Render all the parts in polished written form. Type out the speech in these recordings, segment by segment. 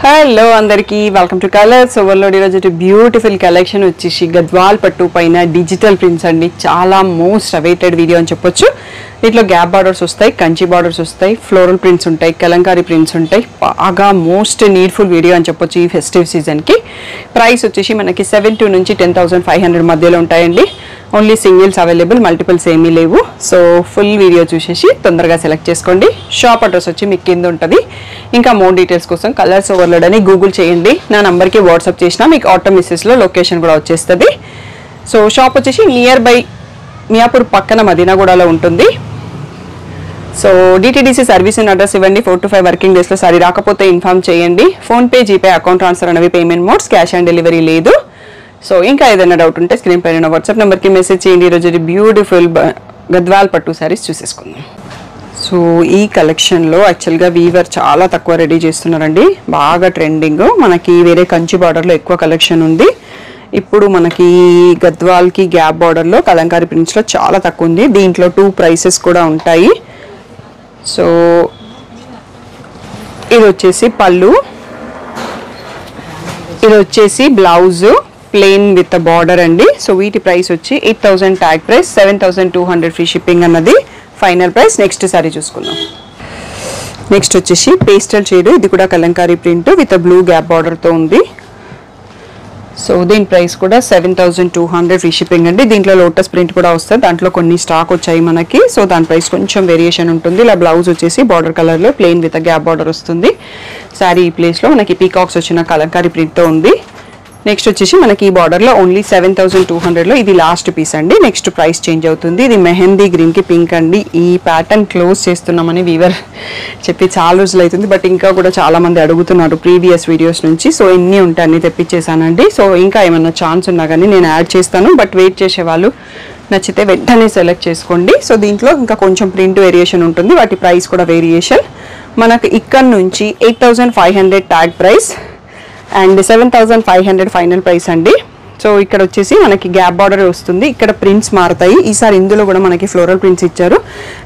Hello అందరికీ welcome to colours overload. ఈరోజు beautiful collection వచ్చేసి గద్వాల్ పట్టు పైన డిజిటల్ ప్రింట్స్ అండి. చాలా మోస్ట్ అవైటెడ్ వీడియో అని చెప్పొచ్చు. దీంట్లో గ్యాప్ బార్డర్స్ వస్తాయి, కంచి బార్డర్స్ వస్తాయి, ఫ్లోరల్ ప్రింట్స్ ఉంటాయి, కలంకారీ ప్రింట్స్ ఉంటాయి. బాగా మోస్ట్ నీడ్ఫుల్ వీడియో అని చెప్పొచ్చు ఈ ఫెస్టివ్ సీజన్కి. ప్రైస్ వచ్చేసి మనకి 7,200 నుంచి 10,500 మధ్యలో ఉంటాయండి. ఓన్లీ సింగిల్స్ అవైలబుల్, మల్టిపుల్స్ ఏమీ లేవు. సో ఫుల్ వీడియో చూసేసి తొందరగా సెలెక్ట్ చేసుకోండి. షాప్ అడ్రస్ వచ్చి మీకు కింద ఉంటుంది. ఇంకా మోర్ డీటెయిల్స్ కోసం కలర్స్ ఓవర్లోడ్ అని గూగుల్ చేయండి. నా నంబర్కి వాట్సాప్ చేసినా మీకు ఆటో మెసేజ్లో లొకేషన్ కూడా వచ్చేస్తుంది. సో షాప్ వచ్చేసి నియర్ బై మియాపూర్ పక్కన మదీనాగూడలో ఉంటుంది. So DTDC service in address ఇవ్వండి. 4 to 5 వర్కింగ్ డేస్లో సరి రాకపోతే ఇన్ఫార్మ్ చేయండి. ఫోన్పే, జీపే, అకౌంట్ ట్రాన్స్ఫర్ అనేవి payment modes, cash on delivery లేదు. సో ఇంకా ఏదైనా డౌట్ ఉంటే స్క్రీన్ పైన వాట్సాప్ నెంబర్కి మెసేజ్ చేయండి. ఈరోజు బ్యూటిఫుల్ గద్వాల్ పట్టు శారీస్ చూసేసుకుందాం. సో ఈ కలెక్షన్లో యాక్చువల్గా వీవర్ చాలా తక్కువ రెడీ చేస్తున్నారండి. బాగా ట్రెండింగ్. మనకి వేరే కంచి బార్డర్లో ఎక్కువ కలెక్షన్ ఉంది. ఇప్పుడు మనకి గద్వాల్కి గ్యాప్ బార్డర్లో కలంకారీ ప్రింట్స్లో చాలా తక్కువ ఉంది. దీంట్లో 2 ప్రైసెస్ కూడా ఉంటాయి. సో ఇది వచ్చేసి పళ్ళు, ఇది వచ్చేసి బ్లౌజు ప్లెయిన్ విత్ బార్డర్ అండి. సో వీటి ప్రైస్ వచ్చి 8,000 ట్యాగ్ ప్రైస్, 7,200 ఫ్రీ షిప్పింగ్ అన్నది ఫైనల్ ప్రైస్. నెక్స్ట్ సారీ చూసుకుందాం. నెక్స్ట్ వచ్చేసి పేస్టల్ షేడ్, ఇది కూడా Kalamkari print with blue gap బార్డర్తో ఉంది. సో దీని ప్రైస్ కూడా 7,200 ఫ్రీ షిప్పింగ్ అండి. దీంట్లో లోటస్ ప్రింట్ కూడా వస్తుంది. దాంట్లో కొన్ని స్టాక్ వచ్చాయి మనకి. సో దాని ప్రైస్ కొంచెం వేరియేషన్ ఉంటుంది. ఇలా బ్లౌజ్ వచ్చేసి బార్డర్ కలర్లో ప్లెయిన్ విత్ గ్యాప్ బార్డర్ వస్తుంది. శారీ ఈ ప్లేస్లో మనకి పీకాక్స్ వచ్చిన కలంకారీ ప్రింట్తో ఉంది. నెక్స్ట్ వచ్చేసి మనకి ఈ బార్డర్లో ఓన్లీ 7,200లో ఇది లాస్ట్ పీస్ అండి. నెక్స్ట్ ప్రైస్ చేంజ్ అవుతుంది. ఇది మెహందీ గ్రీన్కి పింక్ అండి. ఈ ప్యాటర్న్ క్లోజ్ చేస్తున్నామని వీవర్ చెప్పి చాలా రోజులు అవుతుంది. బట్ ఇంకా కూడా చాలామంది అడుగుతున్నారు ప్రీవియస్ వీడియోస్ నుంచి. సో ఎన్ని ఉంటే అన్ని తెప్పించేసానండి. సో ఇంకా ఏమన్నా ఛాన్స్ ఉన్నా కానీ నేను యాడ్ చేస్తాను. బట్ వెయిట్ చేసేవాళ్ళు నచ్చితే వెంటనే సెలెక్ట్ చేసుకోండి. సో దీంట్లో ఇంకా కొంచెం ప్రింట్ వేరియేషన్ ఉంటుంది. వాటి ప్రైస్ కూడా వేరియేషన్. మనకు ఇక్కడ నుంచి 8,500 tag price and 7,500 final price అండి. సో ఇక్కడ వచ్చేసి మనకి గ్యాప్ బార్డర్ వస్తుంది. ఇక్కడ ప్రింట్స్ మారుతాయి. ఈసారి ఇందులో కూడా మనకి ఫ్లోరల్ ప్రింట్స్ ఇచ్చారు.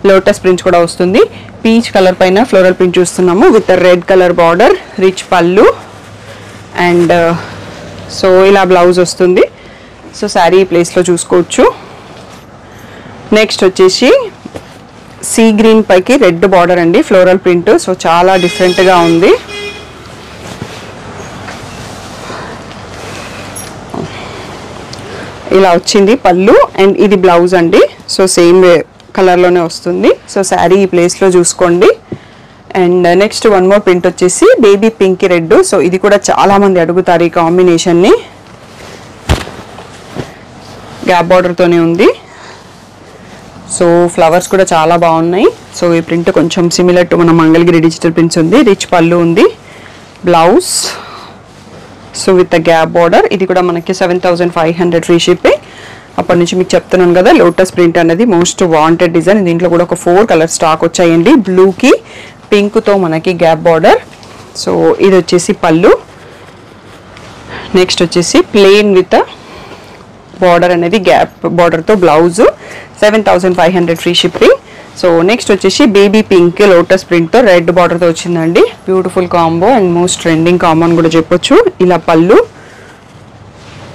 లోటస్ ప్రింట్స్ కూడా వస్తుంది. పీచ్ కలర్ పైన ఫ్లోరల్ ప్రింట్ చూస్తున్నాము with red colour border, rich పళ్ళు అండ్ సో ఇలా బ్లౌజ్ వస్తుంది. సో శారీ ప్లేస్లో చూసుకోవచ్చు. నెక్స్ట్ వచ్చేసి సీ గ్రీన్ పైకి రెడ్ బార్డర్ అండి, ఫ్లోరల్ ప్రింట్. సో చాలా డిఫరెంట్గా ఉంది. ఇలా వచ్చింది పళ్ళు అండ్ ఇది బ్లౌజ్ అండి. సో సేమ్ కలర్లోనే వస్తుంది. సో శారీ ఈ ప్లేస్లో చూసుకోండి. And next one more print వచ్చేసి బేబీ పింక్ రెడ్. సో ఇది కూడా చాలామంది అడుగుతారు ఈ కాంబినేషన్ని. గ్యాప్ బార్డర్తోనే ఉంది. సో ఫ్లవర్స్ కూడా చాలా బాగున్నాయి. సో ఈ ప్రింట్ కొంచెం సిమిలర్ టు మన మంగళగిరి డిజిటల్ ప్రింట్స్ ఉంది. రిచ్ పళ్ళు ఉంది, blouse so with gap border. ఇది కూడా మనకి 7,500 ఫ్రీ షిప్పింగ్. అప్పటి నుంచి మీకు చెప్తున్నాను కదా, లోటస్ ప్రింట్ అనేది మోస్ట్ వాంటెడ్ డిజైన్. దీంట్లో కూడా ఒక 4 కలర్ స్టాక్ వచ్చాయండి. బ్లూకి పింక్తో మనకి గ్యాప్ బార్డర్. సో ఇది వచ్చేసి పళ్ళు. నెక్స్ట్ వచ్చేసి ప్లెయిన్ విత్ బార్డర్ అనేది గ్యాప్ బార్డర్తో blouse, 7,500 free shipping. So next వచ్చేసి బేబీ పింక్ లోటస్ ప్రింట్తో రెడ్ బార్డర్తో వచ్చిందండి. Beautiful combo and most trending combo అని కూడా చెప్పొచ్చు. ఇలా పళ్ళు.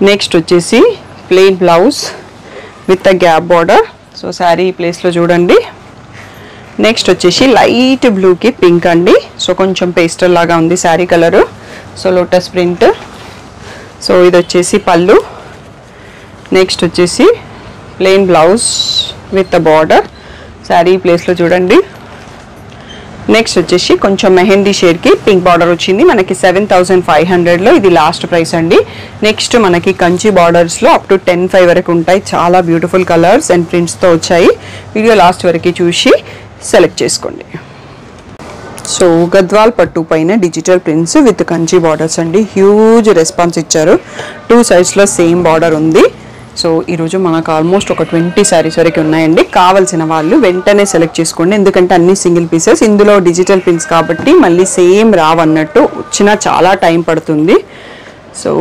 నెక్స్ట్ వచ్చేసి plain blouse with gap border. So sari ఈ ప్లేస్లో చూడండి. నెక్స్ట్ వచ్చేసి లైట్ బ్లూకి పింక్ అండి. సో కొంచెం పేస్టల్ లాగా ఉంది sari colour. So lotus print. So ఇది వచ్చేసి పళ్ళు. నెక్స్ట్ వచ్చేసి plain blouse with border. Sari ప్లేస్లో చూడండి. నెక్స్ట్ వచ్చేసి కొంచెం మెహందీ షేడ్కి పింక్ బార్డర్ వచ్చింది. మనకి 7,500లో ఇది లాస్ట్ ప్రైస్ అండి. నెక్స్ట్ మనకి కంచి బార్డర్స్లో అప్ టు 10,500 వరకు ఉంటాయి. చాలా బ్యూటిఫుల్ కలర్స్ అండ్ ప్రింట్స్తో వచ్చాయి. వీడియో లాస్ట్ వరకు చూసి సెలెక్ట్ చేసుకోండి. సో గద్వాల్ పట్టు పైన digital prints with Kanchi borders అండి. హ్యూజ్ రెస్పాన్స్ ఇచ్చారు. 2 సైడ్స్లో సేమ్ బార్డర్ ఉంది. సో ఈరోజు మనకు ఆల్మోస్ట్ ఒక 20 శారీస్ వరకు ఉన్నాయండి. కావాల్సిన వాళ్ళు వెంటనే సెలెక్ట్ చేసుకోండి. ఎందుకంటే అన్ని సింగిల్ పీసెస్. ఇందులో డిజిటల్ ప్రింట్స్ కాబట్టి మళ్ళీ సేమ్ రావన్నట్టు వచ్చినా చాలా టైం పడుతుంది. సో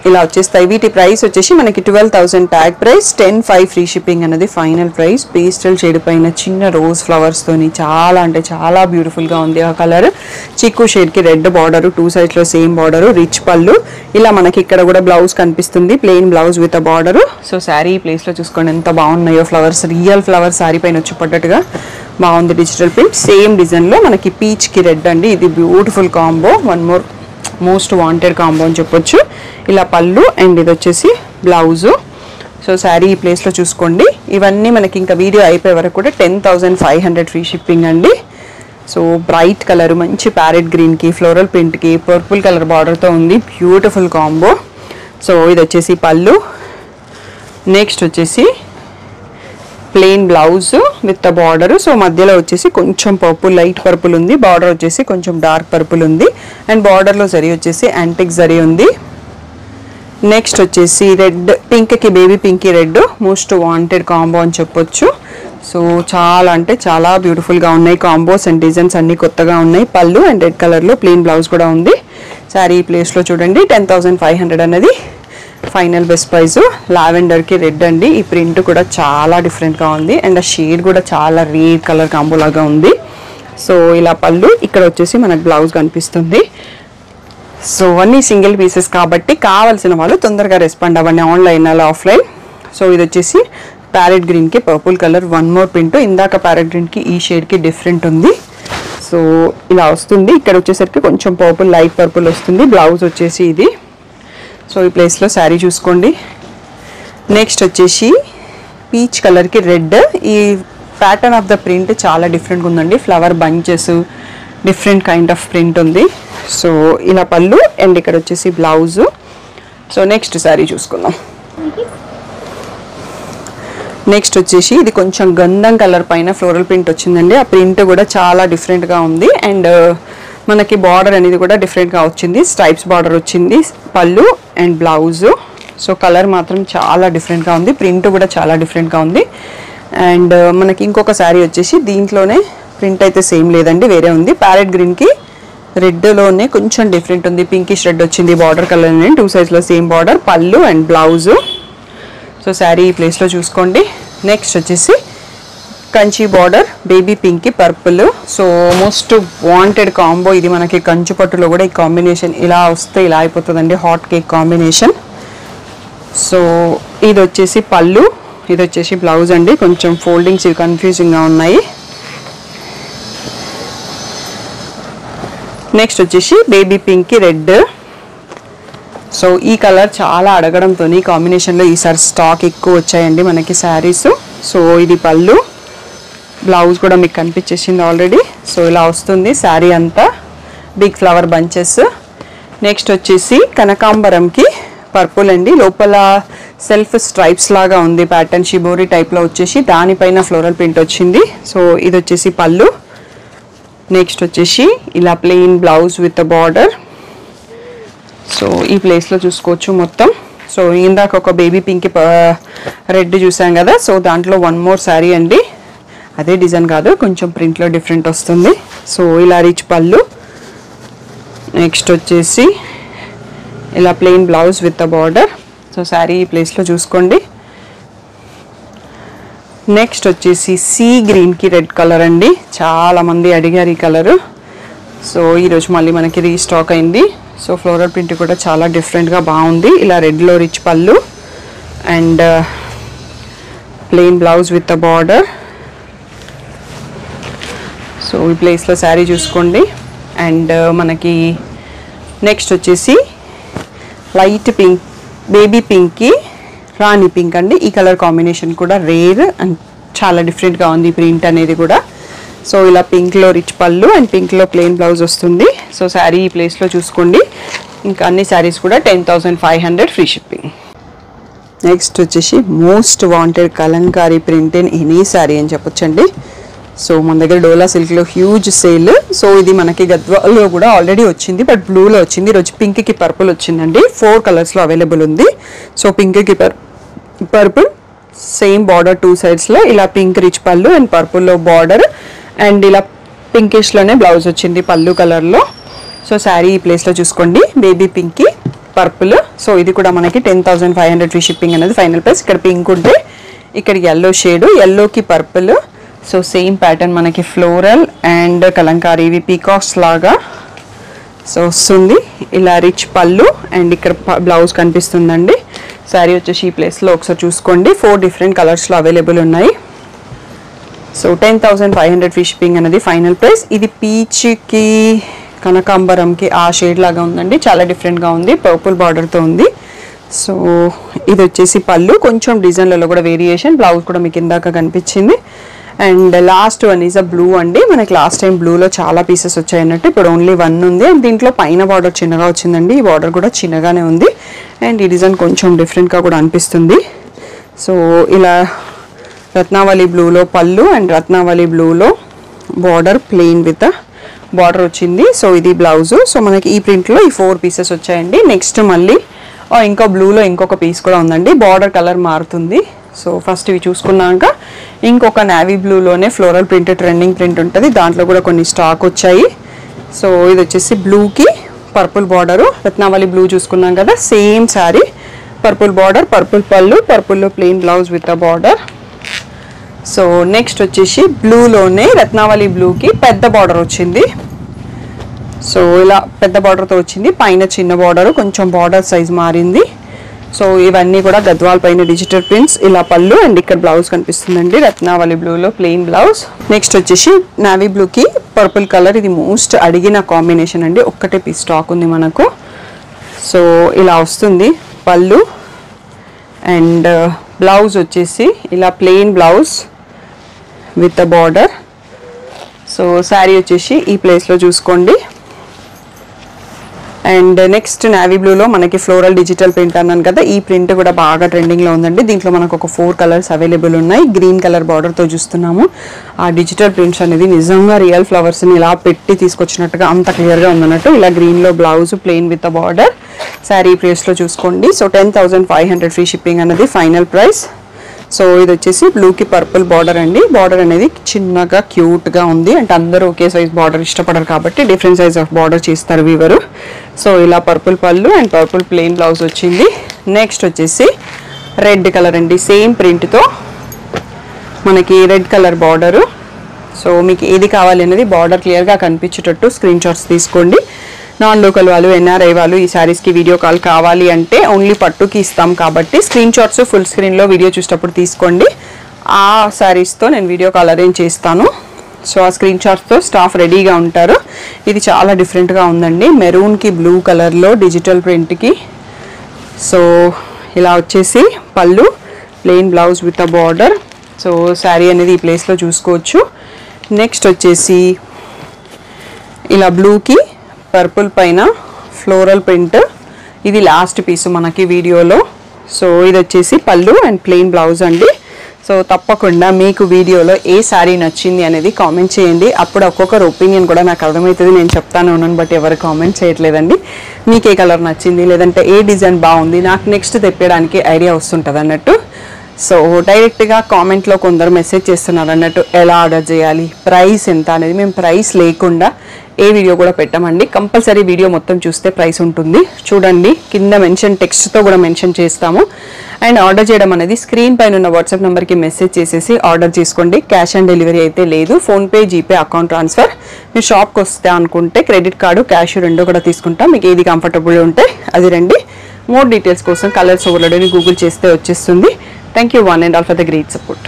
ఇలా వచ్చేస్తాయి. వీటి ప్రైస్ వచ్చేసి మనకి 12,000 ట్యాగ్ ప్రైస్, 10,500 ఫ్రీ షిప్పింగ్ అనేది ఫైనల్ ప్రైస్. పేస్టల్ షేడ్ పైన చిన్న రోజ్ ఫ్లవర్స్ తోని చాలా అంటే చాలా బ్యూటిఫుల్ గా ఉంది ఆ కలర్. చిక్కు షేడ్ కి రెడ్ బార్డర్, 2 సైడ్స్ లో సేమ్ బార్డర్, రిచ్ పళ్ళు. ఇలా మనకి ఇక్కడ కూడా బ్లౌజ్ కనిపిస్తుంది, plain blouse with border. So sari ఈ ప్లేస్ లో చూసుకోండి ఎంత బాగున్నాయో ఫ్లవర్స్, రియల్ ఫ్లవర్స్ శారీ పైన వచ్చి పడ్డట్టుగా బాగుంది. డిజిటల్ ప్రింట్ సేమ్ డిజైన్ లో మనకి పీచ్ కి రెడ్ అండి. ఇది beautiful combo, one more most wanted combo అని చెప్పొచ్చు. ఇలా పళ్ళు అండ్ ఇది వచ్చేసి బ్లౌజు. సో శారీ ఈ ప్లేస్లో చూసుకోండి. ఇవన్నీ మనకి ఇంకా వీడియో అయిపోయే వరకు కూడా 10,500 ఫ్రీ షిప్పింగ్ అండి. సో బ్రైట్ కలర్, మంచి ప్యారెట్ గ్రీన్కి ఫ్లోరల్ ప్రింట్కి పర్పుల్ కలర్ బార్డర్తో ఉంది, బ్యూటిఫుల్ కాంబో. సో ఇది వచ్చేసి పళ్ళు. నెక్స్ట్ వచ్చేసి plain blouse with border. So మధ్యలో వచ్చేసి కొంచెం పర్పుల్, లైట్ పర్పుల్ ఉంది, బార్డర్ వచ్చేసి కొంచెం డార్క్ పర్పుల్ ఉంది అండ్ బార్డర్లో జరీ వచ్చేసి యాంటిక్ జరీ ఉంది. నెక్స్ట్ వచ్చేసి రెడ్, పింక్కి బేబీ పింక్కి రెడ్ మోస్ట్ వాంటెడ్ కాంబో అని చెప్పొచ్చు. సో చాలా అంటే చాలా బ్యూటిఫుల్గా ఉన్నాయి కాంబోస్ అండ్ డిజైన్స్ అన్నీ కొత్తగా ఉన్నాయి. పళ్ళు అండ్ రెడ్ కలర్లో ప్లెయిన్ బ్లౌజ్ కూడా ఉంది. శారీ ఈ ప్లేస్లో చూడండి 10,500 అనేది ఫైనల్ బెస్ట్ ప్రైస్. లావెండర్కి రెడ్ అండి. ఈ ప్రింట్ కూడా చాలా డిఫరెంట్గా ఉంది అండ్ ఆ షేడ్ కూడా చాలా రేర్ కలర్ కాంబో లాగా ఉంది. సో ఇలా పళ్ళు, ఇక్కడ వచ్చేసి మనకు బ్లౌజ్ కనిపిస్తుంది. సో అన్నీ సింగిల్ పీసెస్ కాబట్టి కావాల్సిన వాళ్ళు తొందరగా రెస్పాండ్ అవ్వండి, ఆన్లైన్ అలా ఆఫ్లైన్. సో ఇది వచ్చేసి ప్యారెట్ గ్రీన్కి purple colour, one more print. ఇందాక ప్యారెట్ గ్రీన్కి ఈ షేడ్కి డిఫరెంట్ ఉంది. సో ఇలా వస్తుంది. ఇక్కడ వచ్చేసరికి కొంచెం పర్పుల్, లైట్ పర్పుల్ వస్తుంది. బ్లౌజ్ వచ్చేసి ఇది. సో ఈ ప్లేస్లో శారీ చూసుకోండి. నెక్స్ట్ వచ్చేసి పీచ్ కలర్కి రెడ్. ఈ ప్యాటర్న్ ఆఫ్ ద ప్రింట్ చాలా డిఫరెంట్గా ఉందండి. Flower bunches, different kind of print ఉంది. సో ఇలా పళ్ళు అండ్ ఇక్కడ వచ్చేసి బ్లౌజు. సో నెక్స్ట్ శారీ చూసుకుందాం. నెక్స్ట్ వచ్చేసి ఇది కొంచెం గంధం కలర్ పైన ఫ్లోరల్ ప్రింట్ వచ్చిందండి. ఆ ప్రింట్ కూడా చాలా డిఫరెంట్గా ఉంది అండ్ మనకి బార్డర్ అనేది కూడా డిఫరెంట్గా వచ్చింది, స్ట్రైప్స్ బార్డర్ వచ్చింది. పళ్ళు అండ్ బ్లౌజు. సో కలర్ మాత్రం చాలా డిఫరెంట్గా ఉంది, ప్రింట్ కూడా చాలా డిఫరెంట్గా ఉంది. అండ్ మనకి ఇంకొక శారీ వచ్చేసి దీంట్లోనే ప్రింట్ అయితే సేమ్ లేదండి, వేరే ఉంది. ప్యారెట్ గ్రీన్కి రెడ్లోనే కొంచెం డిఫరెంట్ ఉంది, పింకిష్ రెడ్ వచ్చింది. బార్డర్ కలర్ 2 సైడ్స్లో సేమ్ బార్డర్, పళ్ళు అండ్ బ్లౌజు. సో శారీ ఈ ప్లేస్లో చూసుకోండి. నెక్స్ట్ వచ్చేసి కంచి బార్డర్, బేబీ పింక్కి purple. So most wanted combo ఇది. మనకి కంచి పట్టులో కూడా ఈ కాంబినేషన్ ఇలా వస్తే ఇలా అయిపోతుందండి, హాట్ కేక్ కాంబినేషన్. సో ఇది వచ్చేసి పళ్ళు, ఇది వచ్చేసి బ్లౌజ్ అండి. కొంచెం ఫోల్డింగ్స్ ఇవి కన్ఫ్యూజింగ్గా ఉన్నాయి. నెక్స్ట్ వచ్చేసి బేబీ పింక్కి రెడ్. సో ఈ కలర్ చాలా అడగడంతో ఈ కాంబినేషన్లో ఈసారి స్టాక్ ఎక్కువ వచ్చాయండి మనకి శారీస్. సో ఇది పళ్ళు, బ్లౌజ్ కూడా మీకు కనిపించేసింది ఆల్రెడీ. సో ఇలా వస్తుంది శారీ అంతా, బిగ్ ఫ్లవర్ బంచెస్. నెక్స్ట్ వచ్చేసి కనకాంబరంకి పర్పుల్ అండి. లోపల సెల్ఫ్ స్ట్రైప్స్ లాగా ఉంది ప్యాటర్న్, షిబోరి టైప్లో వచ్చేసి దానిపైన ఫ్లోరల్ ప్రింట్ వచ్చింది. సో ఇది వచ్చేసి పళ్ళు. నెక్స్ట్ వచ్చేసి ఇలా plain blouse with border. So ఈ ప్లేస్లో చూసుకోవచ్చు మొత్తం. సో ఇందాక ఒక బేబీ పింక్ రెడ్ చూసాం కదా, సో దాంట్లో వన్ మోర్ శారీ అండి. అదే డిజైన్ కాదు, కొంచెం ప్రింట్లో డిఫరెంట్ వస్తుంది. సో ఇలా రిచ్ పళ్ళు. నెక్స్ట్ వచ్చేసి ఇలా plain blouse with border. So sari ఈ ప్లేస్లో చూసుకోండి. నెక్స్ట్ వచ్చేసి సీ గ్రీన్కి రెడ్ కలర్ అండి. చాలామంది అడిగారు ఈ కలరు. సో ఈరోజు మళ్ళీ మనకి రీస్టాక్ అయింది. సో ఫ్లోరల్ ప్రింట్ కూడా చాలా డిఫరెంట్గా బాగుంది. ఇలా రెడ్లో రిచ్ పళ్ళు and plain blouse with border. So ఈ ప్లేస్లో శారీ చూసుకోండి. అండ్ మనకి నెక్స్ట్ వచ్చేసి లైట్ పింక్, బేబీ పింక్కి రాణి పింక్ అండి. ఈ కలర్ కాంబినేషన్ కూడా రేర్ అండ్ చాలా డిఫరెంట్గా ఉంది ప్రింట్ అనేది కూడా. సో ఇలా పింక్లో రిచ్ పళ్ళు అండ్ పింక్లో ప్లెయిన్ బ్లౌజ్ వస్తుంది. సో శారీ ఈ ప్లేస్లో చూసుకోండి. ఇంకా అన్ని శారీస్ కూడా 10,500 ఫ్రీ షిప్పింగ్. నెక్స్ట్ వచ్చేసి most wanted Kalamkari print in any sari అని చెప్పొచ్చండి. సో మన దగ్గర డోలా సిల్క్లో హ్యూజ్ సేల్. సో ఇది మనకి గద్వాల్లో కూడా ఆల్రెడీ వచ్చింది, బట్ బ్లూలో వచ్చింది. ఈరోజు పింక్కి పర్పుల్ వచ్చిందండి. 4 కలర్స్లో అవైలబుల్ ఉంది. సో పింక్కి పర్పుల్ సేమ్ బార్డర్ 2 సైడ్స్లో ఇలా పింక్ రిచ్ పళ్ళు అండ్ పర్పుల్లో బార్డర్ అండ్ ఇలా పింకిష్లోనే బ్లౌజ్ వచ్చింది పళ్ళు కలర్లో. సో శారీ ఈ ప్లేస్లో చూసుకోండి. బేబీ పింక్కి పర్పుల్. సో ఇది కూడా మనకి 10,500 ఫ్రీ షిప్పింగ్ అనేది ఫైనల్ ప్రైస్. ఇక్కడ పింక్ ఉంటే ఇక్కడ ఎల్లో షేడ్, ఎల్లోకి పర్పుల్. సో సేమ్ ప్యాటర్న్ మనకి ఫ్లోరల్ అండ్ కలంకారీ ఇవి పీకాక్స్ లాగా సో వస్తుంది. ఇలా రిచ్ పళ్ళు అండ్ ఇక్కడ బ్లౌజ్ కనిపిస్తుందండి. శారీ వచ్చేసి ఈ ప్లేస్లో ఒకసారి చూసుకోండి. 4 డిఫరెంట్ కలర్స్లో అవైలబుల్ ఉన్నాయి. సో 10,500 ఫ్రీ షిప్పింగ్ అనేది ఫైనల్ ప్రైస్. ఇది పీచ్కి కనకాంబరంకి ఆ షేడ్ లాగా ఉందండి, చాలా డిఫరెంట్గా ఉంది, పర్పుల్ బార్డర్తో ఉంది. సో ఇది వచ్చేసి పళ్ళు, కొంచెం డిజైన్లలో కూడా వేరియేషన్. బ్లౌజ్ కూడా మీకు ఇందాక కనిపించింది. And last one is a blue అండి. మనకి లాస్ట్ టైం బ్లూలో చాలా పీసెస్ వచ్చాయి అన్నట్టు, ఇప్పుడు ఓన్లీ 1 ఉంది. అండ్ దీంట్లో పైన బార్డర్ చిన్నగా వచ్చిందండి, ఈ బార్డర్ కూడా చిన్నగానే ఉంది. అండ్ ఈ డిజైన్ కొంచెం డిఫరెంట్గా కూడా అనిపిస్తుంది. సో ఇలా రత్నావళి బ్లూలో పళ్ళు అండ్ రత్నావళి బ్లూలో బార్డర్ ప్లెయిన్ విత్ బార్డర్ వచ్చింది. సో ఇది బ్లౌజు. సో మనకి ఈ ప్రింట్లో ఈ 4 పీసెస్ వచ్చాయండి. నెక్స్ట్ మళ్ళీ ఇంకో బ్లూలో ఇంకొక పీస్ కూడా ఉందండి, బార్డర్ కలర్ మారుతుంది. సో ఫస్ట్ ఇవి చూసుకున్నాక ఇంకొక నావీ బ్లూలోనే ఫ్లోరల్ ప్రింట్ ట్రెండింగ్ ప్రింట్ ఉంటుంది, దాంట్లో కూడా కొన్ని స్టాక్ వచ్చాయి. సో ఇది వచ్చేసి బ్లూకి పర్పుల్ బార్డరు, రత్నావళి బ్లూ చూసుకున్నాం కదా, same sari purple border, purple పళ్ళు, పర్పుల్లో plain blouse with a border. So next వచ్చేసి బ్లూలోనే రత్నావళి బ్లూకి పెద్ద బార్డర్ వచ్చింది. సో ఇలా పెద్ద బార్డర్తో వచ్చింది, పైన చిన్న బార్డరు, కొంచెం బార్డర్ సైజ్ మారింది. సో ఇవన్నీ కూడా గద్వాల్ పైన డిజిటల్ ప్రింట్స్. ఇలా పళ్ళు అండ్ ఇక్కడ బ్లౌజ్ కనిపిస్తుందండి, రత్నావళి బ్లూలో ప్లెయిన్ బ్లౌజ్. నెక్స్ట్ వచ్చేసి నావీ బ్లూకి పర్పుల్ కలర్, ఇది మోస్ట్ అడిగిన కాంబినేషన్ అండి, ఒక్కటే పీస్ స్టాక్ ఉంది మనకు. సో ఇలా వస్తుంది పళ్ళు అండ్ బ్లౌజ్ వచ్చేసి ఇలా plain blouse with a border. So sari వచ్చేసి ఈ ప్లేస్లో చూసుకోండి. అండ్ నెక్స్ట్ నావీ బ్లూలో మనకి ఫ్లోరల్ డిజిటల్ ప్రింట్ అన్నాను కదా, ఈ ప్రింట్ కూడా బాగా ట్రెండింగ్లో ఉందండి. దీంట్లో మనకు ఒక 4 కలర్స్ అవైలబుల్ ఉన్నాయి. గ్రీన్ కలర్ బార్డర్తో చూస్తున్నాము. ఆ డిజిటల్ ప్రింట్స్ అనేది నిజంగా రియల్ ఫ్లవర్స్ని ఇలా పెట్టి తీసుకొచ్చినట్టుగా అంత క్లియర్గా ఉందన్నట్టు. ఇలా గ్రీన్లో blouse plain with a border. Sari ప్రైస్లో చూసుకోండి. సో 10,500 ఫ్రీ షిప్పింగ్ అనేది ఫైనల్ ప్రైస్. సో ఇది వచ్చేసి బ్లూకి పర్పుల్ బార్డర్ అండి. బార్డర్ అనేది చిన్నగా క్యూట్గా ఉంది, అంటే అందరూ ఒకే సైజ్ బార్డర్ ఇష్టపడరు కాబట్టి డిఫరెంట్ సైజ్ ఆఫ్ బార్డర్ చేస్తారు వీవరు. సో ఇలా పర్పుల్ పళ్ళు అండ్ పర్పుల్ ప్లెయిన్ బ్లౌజ్ వచ్చింది. నెక్స్ట్ వచ్చేసి రెడ్ కలర్ అండి, సేమ్ ప్రింట్తో మనకి రెడ్ కలర్ బార్డరు. సో మీకు ఏది కావాలి అనేది బార్డర్ క్లియర్గా కనిపించేటట్టు స్క్రీన్ షాట్స్ తీసుకోండి. నాన్ లోకల్ వాళ్ళు, ఎన్ఆర్ఐ వాళ్ళు ఈ శారీస్కి వీడియో కాల్ కావాలి అంటే ఓన్లీ పట్టుకి ఇస్తాం కాబట్టి స్క్రీన్ షాట్స్ ఫుల్ స్క్రీన్లో వీడియో చూసేటప్పుడు తీసుకోండి. ఆ శారీస్తో నేను వీడియో కాల్ అరేంజ్ చేస్తాను. సో ఆ స్క్రీన్ షాట్స్తో స్టాఫ్ రెడీగా ఉంటారు. ఇది చాలా డిఫరెంట్గా ఉందండి, మెరూన్కి బ్లూ కలర్లో డిజిటల్ ప్రింట్కి. సో ఇలా వచ్చేసి పళ్ళు plain blouse with a border. So sari అనేది ఈ ప్లేస్లో చూసుకోవచ్చు. నెక్స్ట్ వచ్చేసి ఇలా బ్లూకి పర్పుల్ పైన ఫ్లోరల్ ప్రింట్, ఇది లాస్ట్ పీసు మనకి వీడియోలో. సో ఇది వచ్చేసి పళ్ళు అండ్ ప్లెయిన్ బ్లౌజ్ అండి. సో తప్పకుండా మీకు వీడియోలో ఏ శారీ నచ్చింది అనేది కామెంట్ చేయండి. అప్పుడు ఒక్కొక్కరు ఒపీనియన్ కూడా నాకు అర్థమవుతుంది, నేను చెప్తాను ఉన్నాను బట్ ఎవరు కామెంట్ చేయట్లేదండి. మీకు ఏ కలర్ నచ్చింది లేదంటే ఏ డిజైన్ బాగుంది, నాకు నెక్స్ట్ తెప్పడానికి ఐడియా వస్తుంటుంది అన్నట్టు. సో డైరెక్ట్గా కామెంట్లో కొందరు మెసేజ్ చేస్తున్నారు అన్నట్టు, ఎలా ఆర్డర్ చేయాలి, ప్రైస్ ఎంత అనేది. మేము ప్రైస్ లేకుండా ఏ వీడియో కూడా పెట్టామండి, కంపల్సరీ వీడియో మొత్తం చూస్తే ప్రైస్ ఉంటుంది. చూడండి కింద మెన్షన్ టెక్స్ట్తో కూడా మెన్షన్ చేస్తాము. అండ్ ఆర్డర్ చేయడం అనేది స్క్రీన్ పైన ఉన్న వాట్సాప్ నెంబర్కి మెసేజ్ చేసేసి ఆర్డర్ చేసుకోండి. క్యాష్ ఆన్ డెలివరీ అయితే లేదు, ఫోన్పే, జీపే, అకౌంట్ ట్రాన్స్ఫర్. మీరు షాప్కి వస్తే అనుకుంటే క్రెడిట్ కార్డు, క్యాష్ 2 కూడా తీసుకుంటాం. మీకు ఏది కంఫర్టబుల్ ఉంటే అది రండి. మోర్ డీటెయిల్స్ కోసం కలర్స్ ఓవర్లోడ్ గూగుల్ చేస్తే వచ్చేస్తుంది. Thank you one and all for the great support.